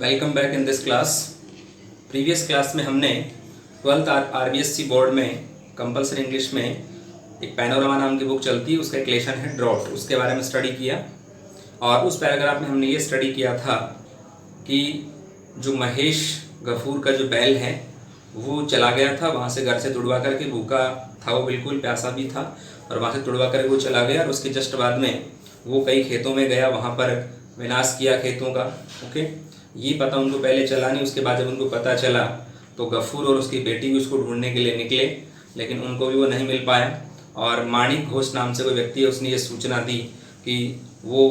Welcome back in this class. Previous class में हमने 12th RBSC board में compulsory English में एक पैनोरामा नाम की बुक चलती है, उसका एक लेसन है ड्रॉट, उसके बारे में स्टडी किया। और उस पैराग्राफ में हमने ये स्टडी किया था कि जो महेश गफूर का जो बैल है वो चला गया था, वहाँ से घर से तुड़वा करके, भूखा था वो, बिल्कुल प्यासा भी था, और वहाँ से तुड़वा करके वो चला गया। और उसके जस्ट बाद में वो कई खेतों में गया, वहाँ पर विनाश किया खेतों का। ओके, ये पता उनको पहले चला नहीं। उसके बाद जब उनको पता चला तो गफूर और उसकी बेटी भी उसको ढूंढने के लिए निकले, लेकिन उनको भी वो नहीं मिल पाया। और माणिक घोष नाम से कोई व्यक्ति है, उसने ये सूचना दी कि वो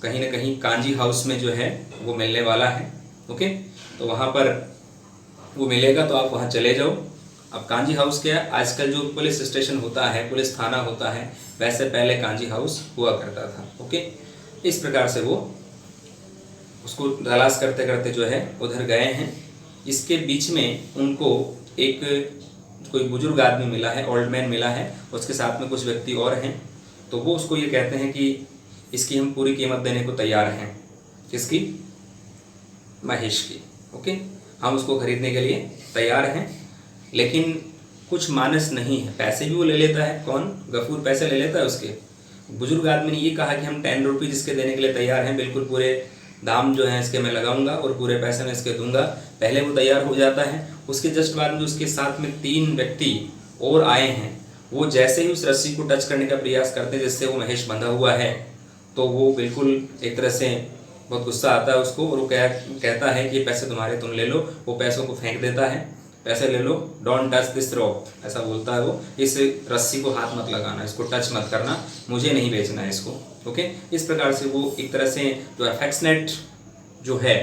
कहीं ना कहीं कांजी हाउस में जो है वो मिलने वाला है। ओके, तो वहाँ पर वो मिलेगा, तो आप वहाँ चले जाओ। अब कांजी हाउस क्या है, आजकल जो पुलिस स्टेशन होता है, पुलिस थाना होता है, वैसे पहले कांजी हाउस हुआ करता था। ओके, इस प्रकार से वो उसको तलाश करते करते जो है उधर गए हैं। इसके बीच में उनको एक कोई बुजुर्ग आदमी मिला है, ओल्ड मैन मिला है, उसके साथ में कुछ व्यक्ति और हैं। तो वो उसको ये कहते हैं कि इसकी हम पूरी कीमत देने को तैयार हैं। किसकी? महेश की। ओके, हम उसको खरीदने के लिए तैयार हैं, लेकिन कुछ मानस नहीं है। पैसे भी वो ले लेता है। कौन? गफूर पैसे ले लेता है उसके। बुजुर्ग आदमी ने ये कहा कि हम 10 रुपीज़ इसके देने के लिए तैयार हैं, बिल्कुल पूरे दाम जो है इसके मैं लगाऊंगा और पूरे पैसे मैं इसके दूंगा। पहले वो तैयार हो जाता है। उसके जस्ट बाद में उसके साथ में 3 व्यक्ति और आए हैं। वो जैसे ही उस रस्सी को टच करने का प्रयास करते हैं जिससे वो महेश बंधा हुआ है, तो वो बिल्कुल एक तरह से बहुत गुस्सा आता है उसको, और वो कहता है कि ये पैसे तुम्हारे, तुम ले लो। वो पैसों को फेंक देता है, पैसे ले लो, डोंट टच दिस रॉप, ऐसा बोलता है वो। इस रस्सी को हाथ मत लगाना, इसको टच मत करना, मुझे नहीं बेचना है इसको। ओके, इस प्रकार से वो एक तरह से जो अफेक्शनेट जो है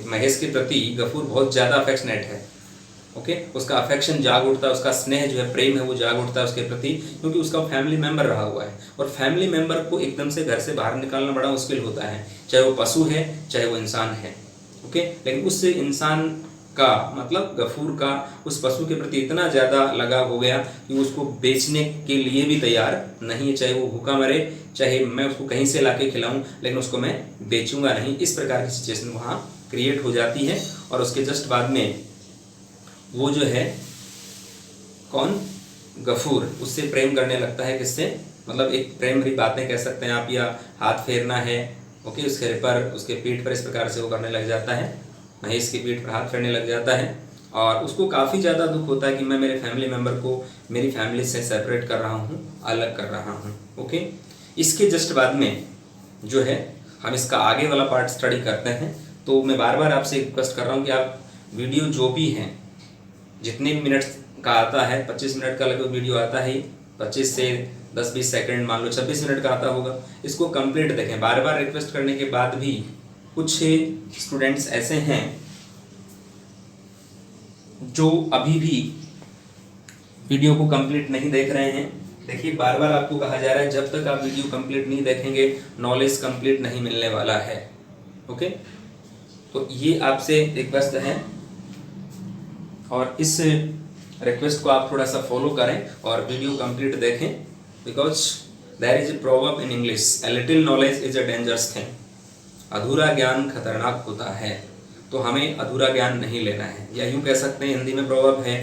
महेश के प्रति, गफूर बहुत ज़्यादा अफेक्शनेट है। ओके, उसका अफेक्शन जाग उठता है, उसका स्नेह जो है, प्रेम है, वो जाग उठता है उसके प्रति, क्योंकि उसका फैमिली मेंबर रहा हुआ है। और फैमिली मेंबर को एकदम से घर से बाहर निकालना बड़ा मुश्किल होता है, चाहे वो पशु है चाहे वो इंसान है। ओके, लेकिन उस इंसान का मतलब गफूर का उस पशु के प्रति इतना ज़्यादा लगाव हो गया कि उसको बेचने के लिए भी तैयार नहीं है। चाहे वो भूखा मरे, चाहे मैं उसको कहीं से लाके खिलाऊं, लेकिन उसको मैं बेचूंगा नहीं। इस प्रकार की सिचुएशन वहाँ क्रिएट हो जाती है। और उसके जस्ट बाद में वो जो है कौन? गफूर उससे प्रेम करने लगता है। किससे? मतलब एक प्रेम भरी बातें कह सकते हैं आप, या हाथ फेरना है। ओके, उसके पर, उसके पीठ पर इस प्रकार से वो करने लग जाता है, महेश की पीठ पर हाथ फेरने लग जाता है। और उसको काफ़ी ज़्यादा दुख होता है कि मैं मेरे फैमिली मेम्बर को मेरी फैमिली से सेपरेट कर रहा हूँ, अलग कर रहा हूँ। ओके, इसके जस्ट बाद में जो है हम इसका आगे वाला पार्ट स्टडी करते हैं। तो मैं बार बार आपसे रिक्वेस्ट कर रहा हूँ कि आप वीडियो जो भी हैं, जितने भी मिनट्स का आता है, 25 मिनट का लगभग वीडियो आता है, 25 से 10-20 सेकंड, मान लो 26 मिनट का आता होगा, इसको कंप्लीट देखें। बार बार रिक्वेस्ट करने के बाद भी कुछ स्टूडेंट्स ऐसे हैं जो अभी भी वीडियो को कंप्लीट नहीं देख रहे हैं। देखिए, बार बार आपको कहा जा रहा है, जब तक आप वीडियो कंप्लीट नहीं देखेंगे नॉलेज कंप्लीट नहीं मिलने वाला है। ओके, तो ये आपसे रिक्वेस्ट है, और इस रिक्वेस्ट को आप थोड़ा सा फॉलो करें और वीडियो कंप्लीट देखें। Because there is a proverb in English, a little knowledge is a dangerous thing. अधूरा ज्ञान खतरनाक होता है, तो हमें अधूरा ज्ञान नहीं लेना है। या यूँ कह सकते हैं, हिंदी में प्रोवर्ब है,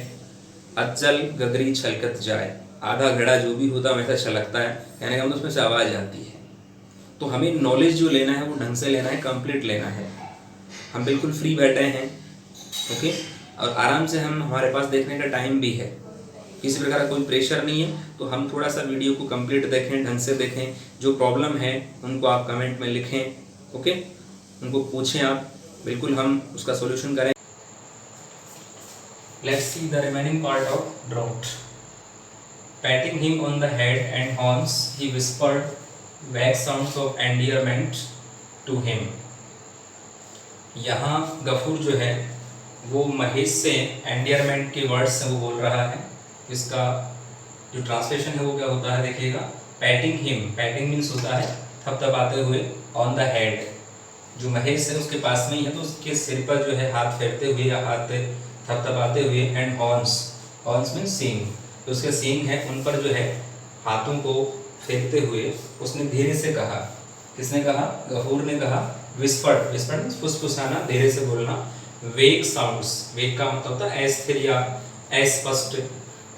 अज्जल गगरी छलकत जाए, आधा घड़ा जो भी होता हमेशा छलकता है, कहने का मतलब उसमें से आवाज़ आती है। तो हमें नॉलेज जो लेना है वो ढंग से लेना है, कंप्लीट लेना है। हम बिल्कुल फ्री बैठे हैं, ओके, और आराम से हमारे पास देखने का टाइम भी है, किसी प्रकार का कोई प्रेशर नहीं है। तो हम थोड़ा सा वीडियो को कंप्लीट देखें, ढंग से देखें। जो प्रॉब्लम है उनको आप कमेंट में लिखें। ओके, उनको पूछें आप, बिल्कुल हम उसका सॉल्यूशन करें। Let's see the remaining part of drought. Patting him on the head and horns, he whispered vague sounds of endearment to him. यहाँ गफूर जो है वो महेश से एंडियरमेंट के वर्ड्स से वो बोल रहा है। इसका जो ट्रांसलेशन है वो क्या होता है, देखिएगा। पैटिंग हिम, पैटिंग मीन्स होता है थपथपाते हुए, ऑन द हेड, जो महेश है उसके पास में ही है तो उसके सिर पर जो है हाथ फेरते हुए या हाथ थपथपाते हुए। एंड हॉर्न्स, हॉर्न्स मीन्स सींग, तो उसके सींग है उन पर जो है हाथों को फेरते हुए उसने धीरे से कहा। किसने कहा? गफूर ने कहा विस्पर्ड, विस्पर्ड फुसफुसाना, धीरे से बोलना। वेग साउंड्स, वेग का मतलब होता है अस्थिर या अस्पष्ट,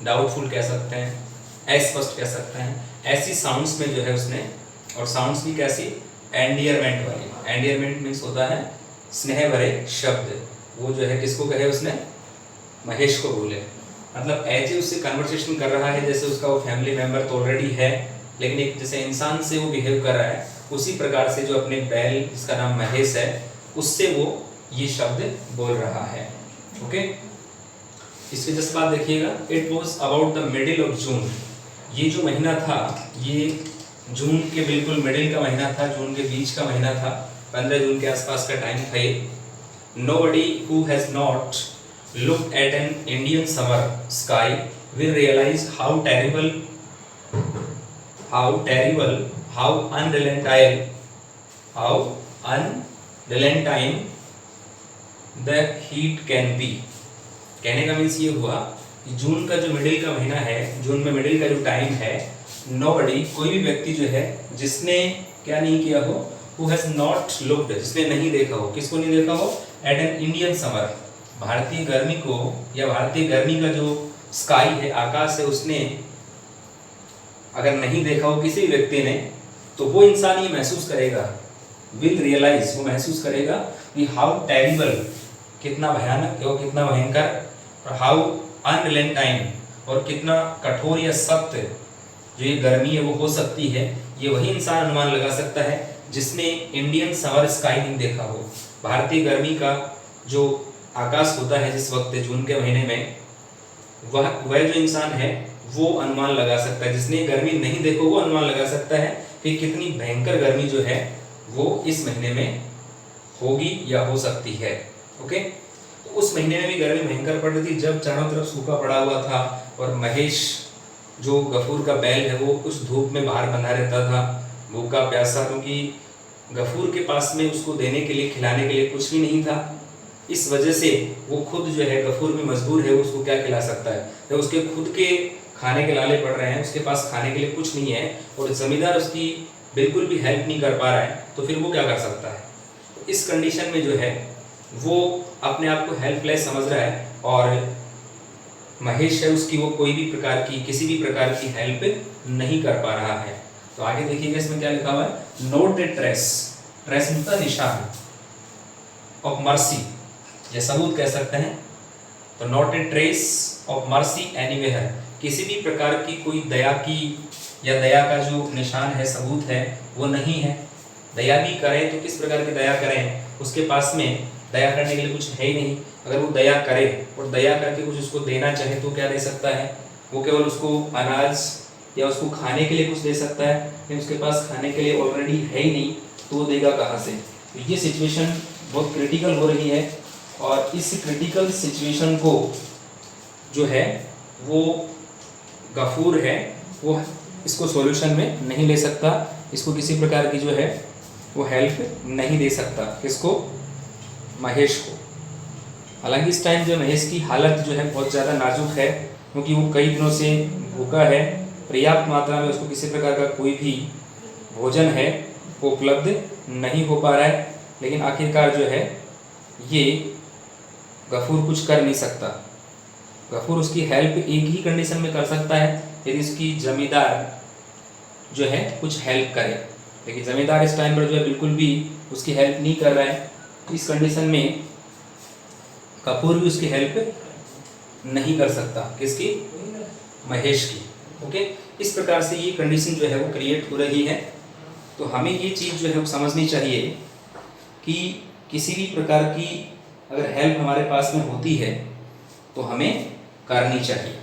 डाउटफुल कह सकते हैं, अस्पष्ट कह सकते हैं, ऐसी साउंड्स में जो है उसने, और साउंड्स भी कैसी, एंडियरमेंट वाली। एंडियरमेंट मीन्स होता है स्नेह भरे शब्द, वो जो है किसको कहे उसने, महेश को बोले। मतलब ऐसे उससे कन्वर्सेशन कर रहा है जैसे उसका वो फैमिली मेंबर तो ऑलरेडी है, लेकिन एक जैसे इंसान से वो बिहेव कर रहा है, उसी प्रकार से जो अपने बैल जिसका नाम महेश है उससे वो ये शब्द बोल रहा है। ओके, इसके जस्ट बाद देखिएगा, it was about the middle of June. ये जो महीना था ये जून के बिल्कुल मिडिल का महीना था, जून के बीच का महीना था, 15 जून के आसपास का टाइम था ये। Nobody who has not looked at an Indian summer sky will realize how terrible, how unrelenting the heat can be। कहने का मीन्स ये हुआ कि जून का जो मिडिल का महीना है, जून में मिडिल का जो टाइम है, nobody कोई भी व्यक्ति जो है जिसने क्या नहीं किया हो, who has not looked, जिसने नहीं देखा हो, किसको नहीं देखा हो, एट एन इंडियन समर, भारतीय गर्मी को या भारतीय गर्मी का जो स्काई है, आकाश है, उसने अगर नहीं देखा हो किसी व्यक्ति ने, तो वो इंसान ये महसूस करेगा, विल रियलाइज, वो महसूस करेगा कि हाउ टेरिबल, कितना भयानक और कितना भयंकर, और हाउ अनरिलेंटाइन, और कितना कठोर या सख्त जो ये गर्मी है वो हो सकती है। ये वही इंसान अनुमान लगा सकता है जिसने इंडियन समर स्काई नहीं देखा हो। भारतीय गर्मी का जो आकाश होता है जिस वक्त जून के महीने में, वह जो इंसान है वो अनुमान लगा सकता है, जिसने गर्मी नहीं देखो वो अनुमान लगा सकता है कि कितनी भयंकर गर्मी जो है वो इस महीने में होगी या हो सकती है। ओके, तो उस महीने में भी गर्मी भयंकर पड़ रही थी जब चारों तरफ सूखा पड़ा हुआ था, और महेश जो गफूर का बैल है वो उस धूप में बाहर बंधा रहता था, भूखा प्यासा, क्योंकि गफूर के पास में उसको देने के लिए, खिलाने के लिए कुछ भी नहीं था। इस वजह से वो खुद जो है, गफूर भी मजबूर है, उसको क्या खिला सकता है, जब उसके खुद के खाने के लाले पड़ रहे हैं, उसके पास खाने के लिए कुछ नहीं है, और जमींदार उसकी बिल्कुल भी हेल्प नहीं कर पा रहा है, तो फिर वो क्या कर सकता है। तो इस कंडीशन में जो है वो अपने आप को हेल्पलेस समझ रहा है, और महेश है उसकी वो कोई भी प्रकार की, किसी भी प्रकार की हेल्प नहीं कर पा रहा है। तो आगे देखिएगा इसमें क्या लिखा हुआ है, नोट द ट्रेस, ट्रेस मतलब निशान, ऑफ मर्सी, ये सबूत कह सकते हैं। तो not a trace of mercy anywhere, किसी भी प्रकार की कोई दया की या दया का जो निशान है, सबूत है, वो नहीं है। दया भी करें तो किस प्रकार की दया करें, उसके पास में दया करने के लिए कुछ है ही नहीं। अगर वो दया करे और दया करके कुछ उसको देना चाहे तो क्या दे सकता है, वो केवल उसको अनाज या उसको खाने के लिए कुछ दे सकता है, लेकिन उसके पास खाने के लिए ऑलरेडी है ही नहीं, तो वो देगा कहाँ से। तो ये सिचुएशन बहुत क्रिटिकल हो रही है, और इस क्रिटिकल सिचुएशन को जो है वो गफूर है वो इसको सॉल्यूशन में नहीं ले सकता, इसको किसी प्रकार की जो है वो हेल्प नहीं दे सकता, किसको, महेश को। हालांकि इस टाइम जो महेश की हालत जो है बहुत ज़्यादा नाजुक है, क्योंकि वो कई दिनों से भूखा है, पर्याप्त मात्रा में उसको किसी प्रकार का कोई भी भोजन है वो उपलब्ध नहीं हो पा रहा है, लेकिन आखिरकार जो है ये गफूर कुछ कर नहीं सकता। गफूर उसकी हेल्प एक ही कंडीशन में कर सकता है, यदि उसकी जमींदार जो है कुछ हेल्प करे, लेकिन जमींदार इस टाइम पर जो है बिल्कुल भी उसकी हेल्प नहीं कर रहा है। इस कंडीशन में गफूर भी उसकी हेल्प नहीं कर सकता, किसकी, महेश की। ओके, इस प्रकार से ये कंडीशन जो है वो क्रिएट हो रही है। तो हमें ये चीज़ जो है वो समझनी चाहिए कि किसी भी प्रकार की अगर हेल्प हमारे पास में होती है तो हमें करनी चाहिए,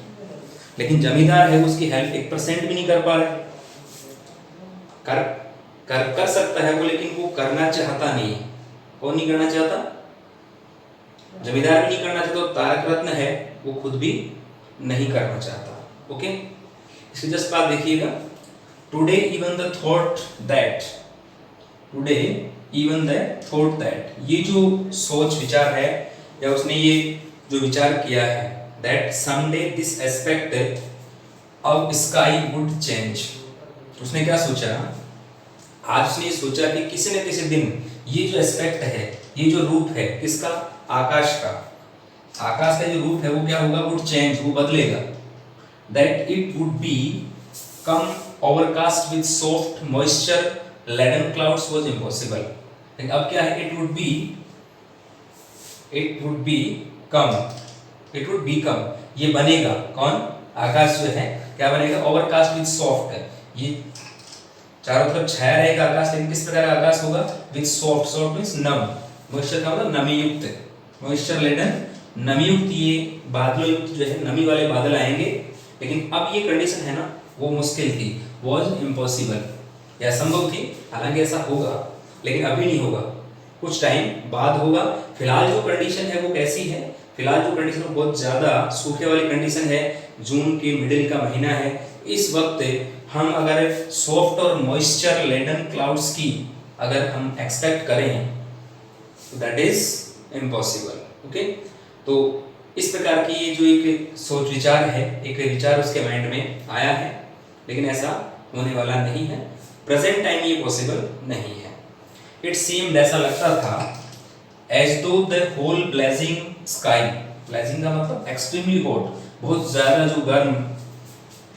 लेकिन जमींदार है उसकी हेल्प 1% भी नहीं कर पा रहा है। कर सकता है वो, लेकिन वो करना चाहता नहीं है। कौन नहीं करना चाहता, जमींदार भी नहीं करना चाहता, तारक रत्न है वो खुद भी नहीं करना चाहता। ओके, इसके जस्ट बाद देखिएगा, today even the thought that, today even the thought that, ये जो सोच विचार है या उसने ये जो विचार किया है, that someday this aspect of sky would change, उसने क्या सोचा आज उसने सोचा कि किसी न किसी दिन ये जो एस्पेक्ट है, ये जो रूप है किसका, आकाश का, आकाश का जो रूप है वो क्या होगा, वुड चेंज, वो बदलेगा। That it would become overcast with soft moisture laden clouds was impossible. लेकिन अब क्या है, इट वुड बी कम, ये बनेगा, कौन, आकाश जो है क्या बनेगा, ओवरकास्ट विद सॉफ्ट, ये चारों तरफ छाया रहेगा आकाश, लेकिन किस प्रकार का आकाश होगा, विद सॉफ्ट, सॉफ्ट मींस नम, मॉइस्चर का मतलब नमी युक्त, मॉइस्चर लेडन नमी युक्त, ये बादलों युक्त जो है नमी वाले बादल आएंगे। लेकिन अब ये कंडीशन है ना वो मुश्किल थी, वॉज इम्पॉसिबल, या संभव थी, हालांकि ऐसा होगा लेकिन अभी नहीं होगा, कुछ टाइम बाद होगा। फिलहाल जो कंडीशन है वो कैसी है, फिलहाल जो कंडीशन बहुत ज़्यादा सूखे वाली कंडीशन है, जून के मिडिल का महीना है, इस वक्त हम अगर सॉफ्ट और मॉइस्चर लेडन क्लाउड्स की अगर हम एक्सपेक्ट करें तो दैट इज इम्पॉसिबल। ओके, तो इस प्रकार की ये जो एक सोच विचार है, एक विचार उसके माइंड में आया है, लेकिन ऐसा होने वाला नहीं है, प्रेजेंट टाइम ये पॉसिबल नहीं है। इट सीम्ड, ऐसा लगता था, as though the whole blazing sky, blazing का मतलब एक्सट्रीमली हॉट, बहुत ज्यादा जो गर्म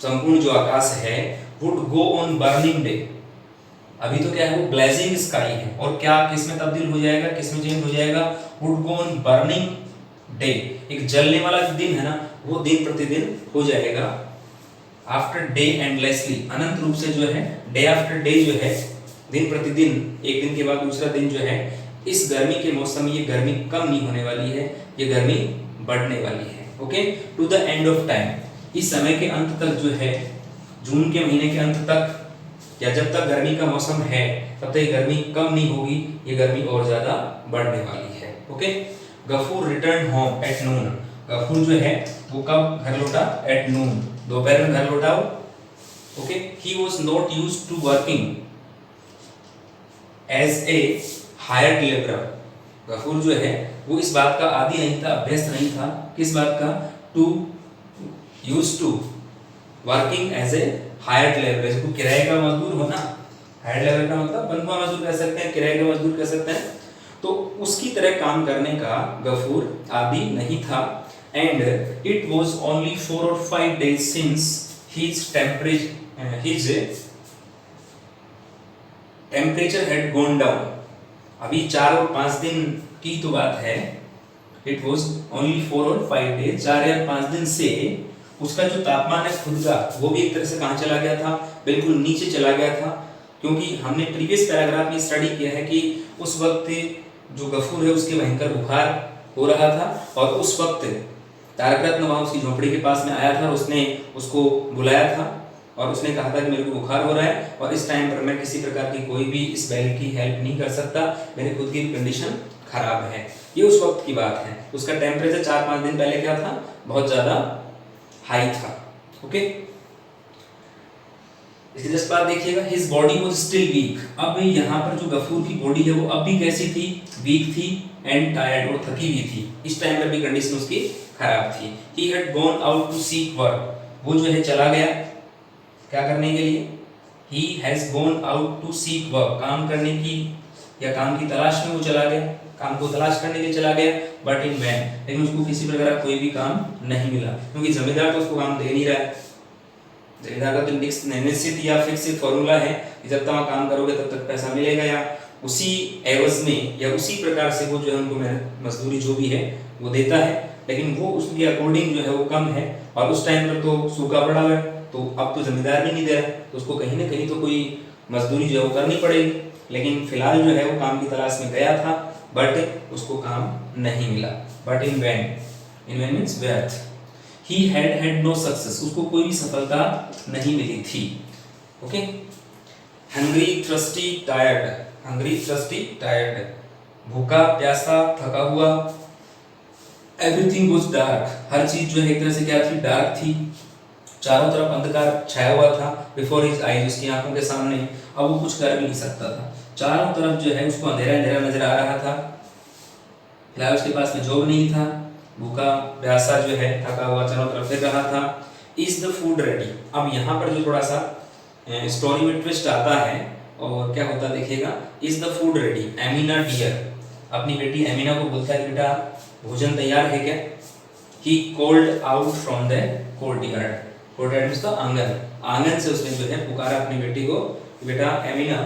संपूर्ण जो आकाश है, would go on burning day, अभी तो क्या है वो ब्लेजिंग स्काई है, और क्या किस में तब्दील हो जाएगा, किस में चेंज हो जाएगा, would go on burning day, एक जलने वाला जो दिन है ना वो दिन प्रतिदिन हो जाएगा, आफ्टर डे एंडलेसली, अनंत रूप से जो है, डे आफ्टर डे जो है, दिन प्रतिदिन, एक दिन के बाद दूसरा दिन जो है, इस गर्मी के मौसम में ये गर्मी कम नहीं होने वाली है, ये गर्मी बढ़ने वाली है। Okay, to the end of time, इस समय के अंत तक जो है, जून के महीने के अंत तक, या जब तक गर्मी का मौसम है तब तक ये गर्मी कम नहीं होगी, ये गर्मी और ज्यादा बढ़ने वाली है। Okay, Gafur return home at noon, Gafur जो है वो कब घर लौटा, एट नून, दोपहर में घर लौटा। Okay, he was not used to working as a hired labourer, Gafur जो है वो इस बात का आदी नहीं था, अभ्यस्त नहीं था, किस बात का, to used to working as a hired labour, इसको किराए का मजदूर होना, हायर्ड लेबर का मतलब बंधुआ मजदूर कह सकते हैं, किराए का मजदूर कह सकते हैं, तो उसकी तरह काम करने का गफूर आदी नहीं था। And it was only 4 or 5 days since his temperature had gone down, अभी 4 और 5 दिन की तो बात है, इट वाज ओनली 4 और 5 days, 4 या 5 दिन से उसका जो तापमान है खुद का वो भी एक तरह से कहाँ चला गया था, बिल्कुल नीचे चला गया था, क्योंकि हमने प्रीवियस पैराग्राफ में स्टडी किया है कि उस वक्त जो गफूर है उसके भयंकर बुखार हो रहा था, और उस वक्त तारक रत्न वहाँ उसकी झोपड़ी के पास में आया था, उसने उसको बुलाया था और उसने कहा था कि मेरे को बुखार हो रहा है और इस टाइम पर मैं किसी प्रकार की कोई भी इस बैल की हेल्प नहीं कर सकता, मेरी खुद की कंडीशन खराब है, ये उस वक्त की बात है। उसका टेम्परेचर 4-5 दिन पहले क्या था, बहुत ज़्यादा हाई था। ओके, इसके जस्ट बाद देखिएगा, his body was still weak, अब यहाँ पर जो गफूर की बॉडी है वो अब भी कैसी थी, वीक थी, एंड टायर्ड, और थकी हुई थी, इस टाइम पर भी कंडीशन उसकी खराब थी। He had gone out to seek work, वो जो है चला गया क्या करने के लिए, he has gone out to seek work, काम करने की या काम की तलाश में वो चला गया, काम को तलाश करने के लिए चला गया, बट इन वैन, लेकिन उसको किसी प्रकार का कोई भी काम नहीं मिला, क्योंकि जमींदार तो उसको काम दे नहीं रहा है, जमींदार का तो निश्चित या फिक्स फॉर्मूला है कि जब तक आप काम करोगे तब तक पैसा मिलेगा, या उसी एवज में या उसी प्रकार से वो जो है उनको मजदूरी जो भी है वो देता है, लेकिन वो उसके अकॉर्डिंग जो है वो कम है, और उस टाइम पर तो सूखा पड़ा हुआ है, तो अब तो जमींदार भी नहीं दे रहा, तो उसको कहीं ना कहीं तो कोई मजदूरी जो है वो करनी पड़ेगी, लेकिन फिलहाल जो है वो काम की तलाश में गया था, बट उसको काम नहीं मिला, बट इन वैन मीन्स व्यर्थ, ही हैड नो सक्सेस, उसको कोई भी सफलता नहीं मिली थी। ओके, हंग्री थ्रस्टी टायर्ड, भूखा प्यासा थका हुआ, एवरीथिंग वाज डार्क, हर चीज जो है एक तरह से क्या थी, डार्क थी, चारों तरफ अंधकार छाया हुआ था, बिफोर हिज आईज, उसकी आंखों के सामने, अब वो कुछ कर भी नहीं सकता था, चारों तरफ जो है उसको अंधेरा अंधेरा नजर आ रहा था, फिलहाल उसके पास में जॉब नहीं था, भूखा प्यासा जो है थका हुआ चारों तरफ फिर रहा था। इज द फूड रेडी, अब यहाँ पर जो थोड़ा सा स्टोरी में ट्विस्ट आता है और क्या होता देखिएगा, is the food ready Amina dear, अपनी बेटी एमिना को बोलता है बेटा भोजन तैयार है क्या। He called out from the courtyard, courtyard means तो आंगन, आंगन से उसने जो है पुकारा अपनी बेटी को, बेटा एमिना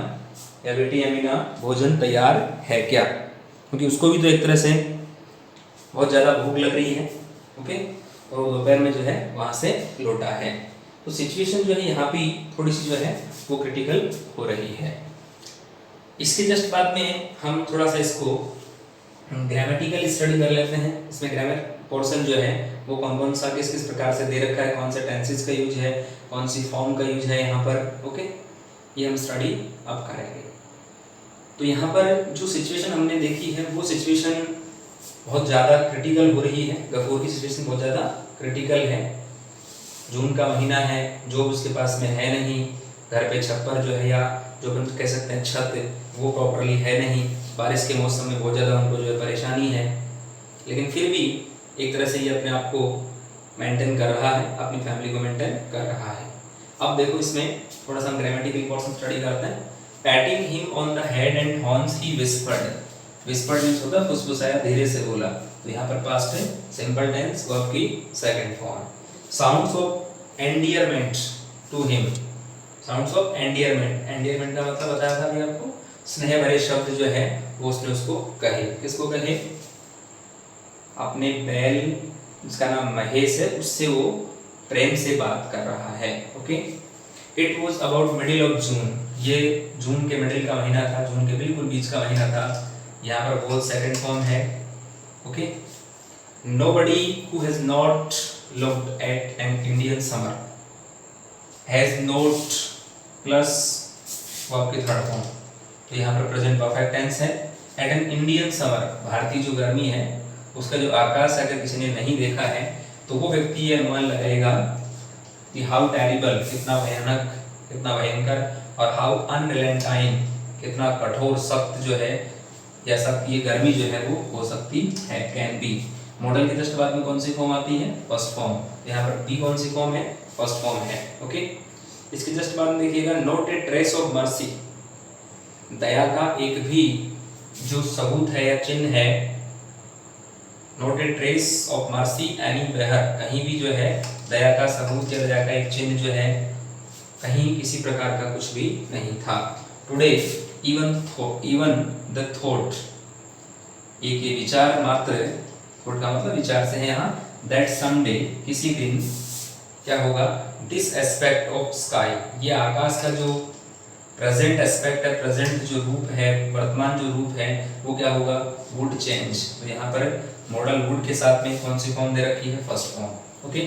या बेटी एमिना भोजन तैयार है क्या, क्योंकि उसको भी तो एक तरह से बहुत ज़्यादा भूख लग रही है। ओके, और दोपहर में जो है वहाँ से लौटा है। तो सिचुएशन जो है यहाँ पे थोड़ी सी जो है वो क्रिटिकल हो रही है। इसके जस्ट बाद में हम थोड़ा सा इसको ग्रामेटिकल स्टडी कर लेते हैं। इसमें ग्रामर पोर्शन जो है वो कौन कौन सा किस किस प्रकार से दे रखा है, कौन से टेंसेस का यूज है, कौन सी फॉर्म का यूज है यहाँ पर। ओके, ये हम स्टडी अब करेंगे। तो यहाँ पर जो सिचुएशन हमने देखी है वो सिचुएशन बहुत ज़्यादा क्रिटिकल हो रही है। गफूर की सिचुएशन बहुत ज़्यादा क्रिटिकल है। जून का महीना है, जो उसके पास में है नहीं, घर पे छप्पर जो है या जो हम कह सकते हैं छत वो प्रॉपरली है नहीं, बारिश के मौसम में बहुत ज़्यादा उनको जो है परेशानी है, लेकिन फिर भी एक तरह से ये अपने आप को मेंटेन कर रहा है, अपनी फैमिली को मेंटेन कर रहा है। अब देखो इसमें थोड़ा सा हम ग्रामेटिकल पोर्शन स्टडी करते हैं। Patting him on the head and horns he whispered, whispered means होता है फुसफुसाया, धीरे से बोला। तो यहाँ पर पास्ट है, सिंपल टेंस, वर्ब की second form. Sounds of endearment to him, sounds of endearment, endearment का मतलब बताया था अभी आपको, स्नेह भरे शब्द जो है वो उसने उसको कहे। किसको कहे, अपने बैल जिसका नाम महेश है उससे वो प्रेम से बात कर रहा है। Okay, it was about middle of June, ये जून के मिडिल का महीना था, जून के बिल्कुल बीच का महीना था। यहाँ पर बोल सेकंड फॉर्म है। Okay, nobody who has not looked at an Indian summer has note plus verb की थर्ड फॉर्म। तो यहाँ पर प्रेजेंट परफेक्ट टेंस है। एट एन इंडियन समर, भारतीय जो गर्मी है उसका जो आकाश अगर किसी ने नहीं देखा है तो वो व्यक्ति ये अनुमान लगाएगा कि हाउ टेरिबल, कितना भयानक, कितना भयंकर, और हाउ अनरिलेंटाइन, कितना कठोर सख्त जो है या सख्त ये गर्मी जो है वो हो सकती है, कैन बी। मॉडल के जस्ट बाद में कौन सी फॉर्म आती है, फर्स्ट फॉर्म। यहाँ पर बी कौन सी फॉर्म है, फर्स्ट फॉर्म है। ओके, इसके जस्ट बाद में देखिएगा note a trace of mercy, दया का एक भी जो सबूत है या चिन्ह है, note a trace of mercy anywhere, कहीं भी जो है दया का सबूत या दया का एक चिन्ह जो है कहीं किसी प्रकार का कुछ भी नहीं था। टुडे इवन द थॉट, एक ये विचार मात्र, थॉट का मतलब विचार से है यहाँ, दैट समडे, किसी दिन क्या होगा, दिस एस्पेक्ट ऑफ स्काई, ये आकाश का जो प्रेजेंट एस्पेक्ट है, प्रेजेंट जो रूप है, वर्तमान जो रूप है वो क्या होगा, वुड चेंज। तो यहाँ पर मॉडल वुड के साथ में कौन सी फॉर्म दे रखी है, first form. Okay,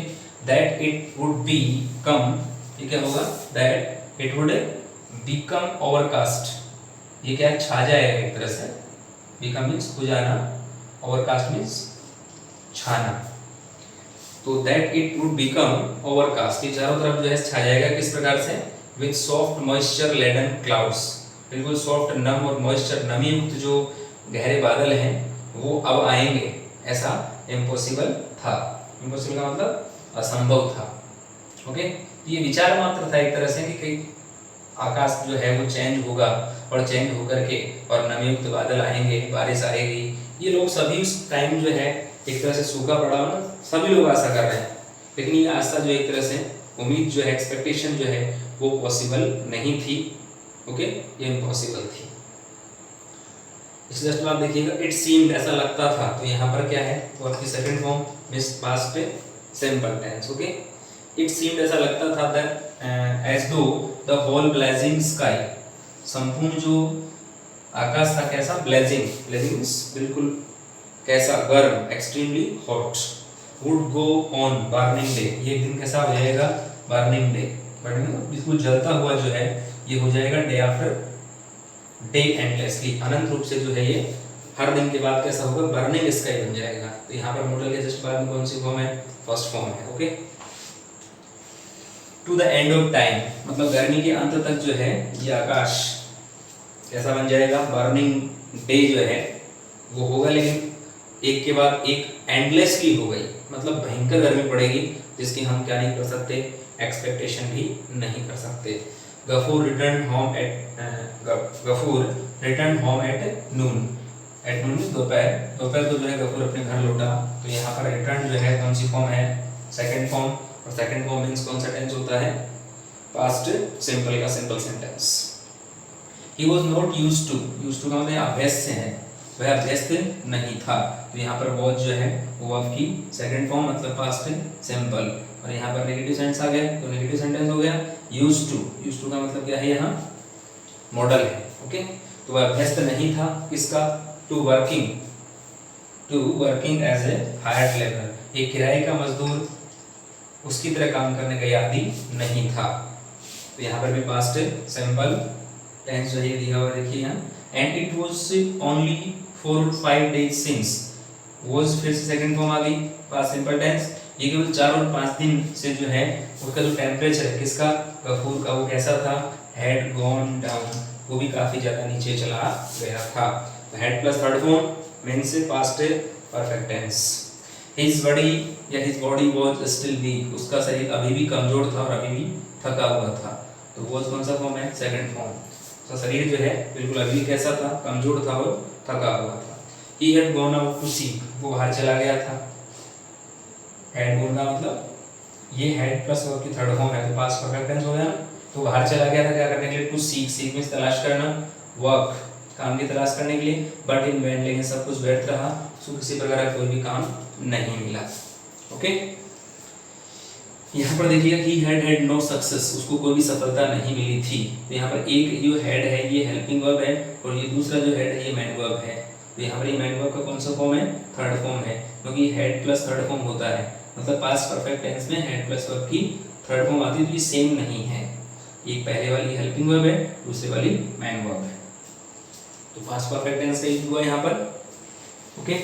that it would become, ये क्या होगा, that it would become overcast, ये क्या छा जाएगा एक तरह से, बिकम मीन्स हो जाना, ओवरकास्ट मीन्स छाना। तो that it would become overcast, ये चारों तरफ जो है छा जाएगा, किस प्रकार से, with soft moisture laden clouds, बिल्कुल सॉफ्ट नम और मॉइस्चर नमी युक्त जो गहरे बादल हैं वो अब आएंगे, ऐसा इम्पॉसिबल था। इम्पॉसिबल का मतलब असंभव था। ओके, ये विचार मात्र था एक तरह से कि कहीं आकाश जो है वो चेंज होगा और चेंज होकर के और नमीयुक्त बादल आएंगे, बारिश आएगी। ये लोग सभी उस टाइम जो है एक तरह से सूखा पड़ा हो ना, सभी लोग आशा कर रहे हैं, लेकिन ये आशा जो एक तरह से उम्मीद जो है, एक्सपेक्टेशन जो है वो पॉसिबल नहीं थी। ओके, ये इम्पॉसिबल थी। इस जस्ट बाद देखिएगा, इट सीम्ड, ऐसा लगता था, तो यहाँ पर क्या है, वो आपकी सेकंड फॉर्म मिस पास्ट पे simple tense. Okay, it seemed, ऐसा लगता था, that as though the whole blazing sky, संपूर्ण जो आकाश था कैसा, ब्लेजिंग, ब्लेजिंग मींस बिल्कुल कैसा, गर्म, extremely hot, would go on burning day, ये दिन कैसा हो जाएगा, बर्निंग डे, बर्निंग बिल्कुल जलता हुआ जो है ये हो जाएगा डे आफ्टर डे एंडलेसली, अनंत रूप से जो है ये हर दिन के बाद कैसा होगा, बर्निंग स्काई बन जाएगा। तो यहाँ पर मॉडल के जस्ट बाद में कौन सी फॉर्म है, फर्स्ट फॉर्म है। Okay, to the end of time, मतलब गर्मी के अंत तक जो है ये आकाश कैसा बन जाएगा, बर्निंग डे जो है वो होगा, लेकिन एक के बाद एक एंडलेसली हो गई, मतलब भयंकर गर्मी पड़ेगी जिसकी हम क्या नहीं कर सकते, एक्सपेक्टेशन भी नहीं कर सकते। Gafur return home at noon. At noon दोपहर, दोपहर को जो है गफूर अपने घर लौटा। तो यहाँ पर रिटर्न जो है कौन सी फॉर्म है, सेकंड फॉर्म। और सेकंड फॉर्म मीन्स कौन सा टेंस होता है, पास्ट सिंपल का simple sentence. He was not used to, used to का मतलब अभ्यस्त से है, वह अभ्यस्त नहीं था। तो यहाँ पर वॉज जो है वो वर्ब की सेकंड फॉर्म मतलब पास्ट सिंपल। और यहाँ पर नेगेटिव सेंटेंस आ गया, तो नेगेटिव सेंटेंस हो गया यूज्ड टू। यूज्ड टू का मतलब क्या है, यहाँ मॉडल है। ओके, तो वह अभ्यस्त नहीं था किसका, to working as a hired labour, एक किराए का मजदूर उसकी तरह काम करने का आदी नहीं था। तो यहाँ पर भी पास्ट सिंपल टेंस जो है दिया हुआ देखिए यहाँ। And it was only 4 or 5 days since, was फिर से सेकंड फॉर्म आ गई पास्ट सिंपल टेंस। ये केवल 4 और 5 दिन से जो है उसका जो टेम्परेचर है किसका, गफूर का, वो कैसा था, हैड गॉन डाउन, वो भी काफी ज्यादा नीचे चला गया था। Had plus third form means past perfect tense. His body was still weak, उसका शरीर अभी भी कमजोर था और अभी भी थका हुआ था। तो वाज कौन सा फॉर्म है, सेकंड फॉर्म। तो शरीर जो है बिल्कुल अभी भी कैसा था, कमजोर था और थका हुआ था। He had gone out to seek, वो बाहर चला गया था। हैड गॉन का मतलब ये हेड प्लस वर्ब की थर्ड फॉर्म है, तो पास्ट परफेक्ट टेंस हो गया। तो बाहर चला गया था क्या करने के लिए, टू सीक, सीक मींस तलाश करना, वर्क काम की तलाश करने के लिए। बट इन वैन, लेकिन सब कुछ व्यर्थ रहा, उसको किसी प्रकार का कोई भी काम नहीं मिला। ओके, यहाँ पर देखिए ही हैड नो सक्सेस, उसको कोई भी सफलता नहीं मिली थी। तो यहाँ पर एक जो हेड है ये हेल्पिंग वर्ब है और ये दूसरा जो हेड है ये मैन वर्ब है। तो यहाँ पर ये मैन वर्ब का कौन सा फॉर्म है, थर्ड फॉर्म है, क्योंकि हेड प्लस थर्ड फॉर्म होता है, मतलब पास्ट परफेक्ट टेंस में हेड प्लस वर्ब की थर्ड फॉर्म आती है। तो ये सेम नहीं है, एक पहले वाली हेल्पिंग वर्ब है, दूसरी वाली मैन वर्ब है। तो पास्ट परफेक्ट टेंस का यूज हुआ यहाँ पर। ओके,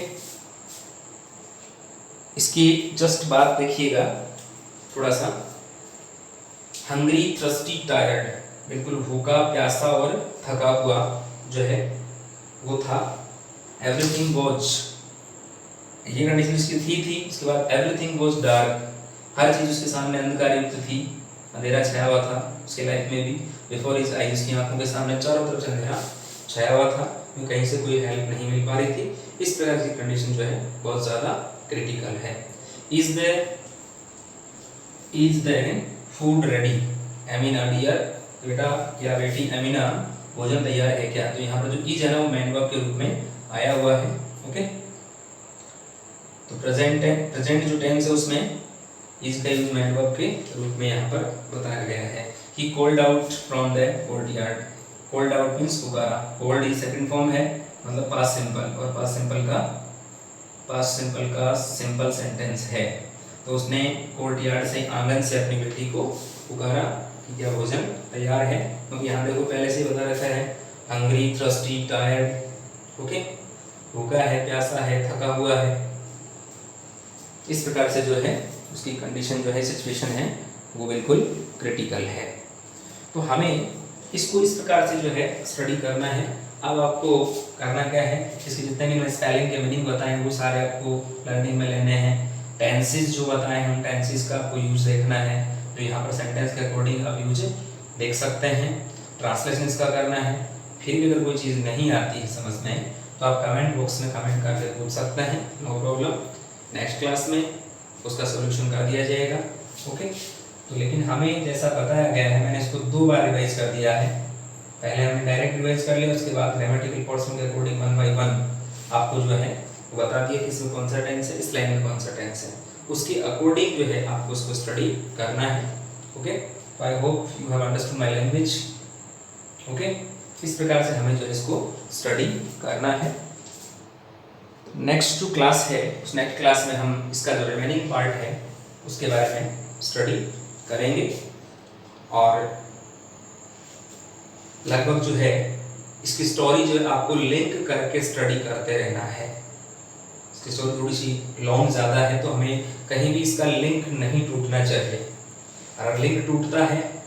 इसकी जस्ट बात देखिएगा थोड़ा सा। हंग्री थ्रस्टी टायर्ड, बिल्कुल भूखा प्यासा और थका हुआ जो है वो था। एवरीथिंग वॉज, ये कंडीशन इसकी थी। उसके बाद एवरीथिंग वॉज डार्क, हर चीज उसके सामने अंधकार युक्त थी, अंधेरा छाया हुआ था उसके लाइफ में भी। बिफोर हिज आईज, उसकी आंखों के सामने चारों तरफ से अंधेरा छाया हुआ था, कहीं से कोई हेल्प नहीं मिल पा रही थी। इस प्रकार की कंडीशन जो है बहुत ज्यादा क्रिटिकल है। Is the food ready, Amina dear, बेटा या बेटी एमिना भोजन तैयार है क्या। तो यहाँ पर जो इज है ना वो मैन वर्ब के रूप में आया हुआ है। ओके, तो प्रेजेंट जो टेंस है उसमें इज का यूज मैन वर्ब के रूप में यहाँ पर बताया गया है। He called out from the courtyard, called out means पुकारा, कॉल्ड ही सेकंड फॉर्म है मतलब पास्ट सिंपल, और पास्ट सिंपल का सिंपल सेंटेंस है। तो उसने कोर्टयार्ड से, आंगन से अपनी बेटी को पुकारा कि क्या भोजन तैयार है। क्योंकि यहाँ देखो पहले से बता रखा है हंग्री थ्रस्टी टायर्ड। ओके, भूखा है, प्यासा है, थका हुआ है। इस प्रकार से जो है उसकी कंडीशन जो है, सिचुएशन है वो बिल्कुल क्रिटिकल है। तो हमें इसको इस प्रकार से जो है स्टडी करना है। अब आपको करना क्या है, इसके जितने भी मैं स्पेलिंग के मीनिंग बताए वो सारे आपको लर्निंग में लेने हैं। टेंसेस जो बताए हैं, टेंसेस का आपको यूज देखना है। तो यहाँ पर सेंटेंस के अकॉर्डिंग आप यूज देख सकते हैं। ट्रांसलेशन इसका करना है। फिर भी अगर कोई चीज़ नहीं आती है समझ में तो आप कमेंट बॉक्स में कमेंट करके पूछ सकते हैं, नो प्रॉब्लम। नेक्स्ट क्लास में उसका सोल्यूशन कर दिया जाएगा। ओके, तो लेकिन हमें जैसा बताया गया है, मैंने इसको 2 बार रिवाइज कर दिया है। पहले हमने डायरेक्ट रिवाइज कर लिया, उसके बाद ग्रामेटिकल पोर्शन के अकॉर्डिंग 1 by 1 आपको जो है वो बता दिया कि इसमें कौन सा टेंस है, इस लाइन में कौन सा टेंस है, उसके अकॉर्डिंग जो है आपको उसको स्टडी करना है। ओके, तो I hope you have understood my language. Okay, इस प्रकार से हमें जो है इसको स्टडी करना है। नेक्स्ट जो क्लास है उस नेक्स्ट क्लास में हम इसका जो रिमेनिंग पार्ट है उसके बारे में स्टडी करेंगे और लगभग जो है इसकी स्टोरी जो है आपको लिंक करके स्टडी करते रहना है। इसकी स्टोरी थोड़ी सी लॉन्ग ज़्यादा है तो हमें कहीं भी इसका लिंक नहीं टूटना चाहिए। अगर लिंक टूटता है,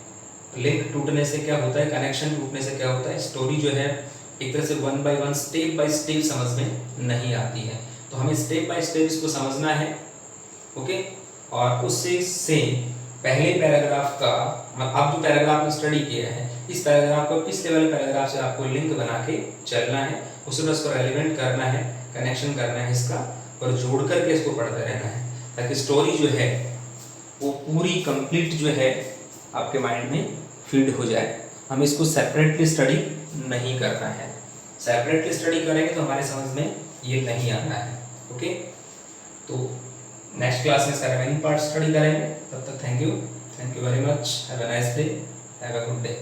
लिंक टूटने से क्या होता है, कनेक्शन टूटने से क्या होता है, स्टोरी जो है एक तरह से 1 by 1 स्टेप बाय स्टेप समझ में नहीं आती है। तो हमें स्टेप बाय स्टेप इसको समझना है। ओके, और उससे पहले पैराग्राफ का अब जो पैराग्राफ में स्टडी किया है, इस पैराग्राफ को पिछले वाले पैराग्राफ से आपको लिंक बना के चलना है, उससे उसको रेलिवेंट करना है, कनेक्शन करना है इसका, और जोड़ करके इसको पढ़ते रहना है, ताकि स्टोरी जो है वो पूरी कंप्लीट जो है आपके माइंड में फीड हो जाए। हमें इसको सेपरेटली स्टडी नहीं करना है, सेपरेटली स्टडी करेंगे तो हमारे समझ में ये नहीं आना है। ओके, तो नेक्स्ट क्लास में इसका रिमेनिंग पार्ट स्टडी करेंगे। तब तक thank you very much, have a nice day, have a good day.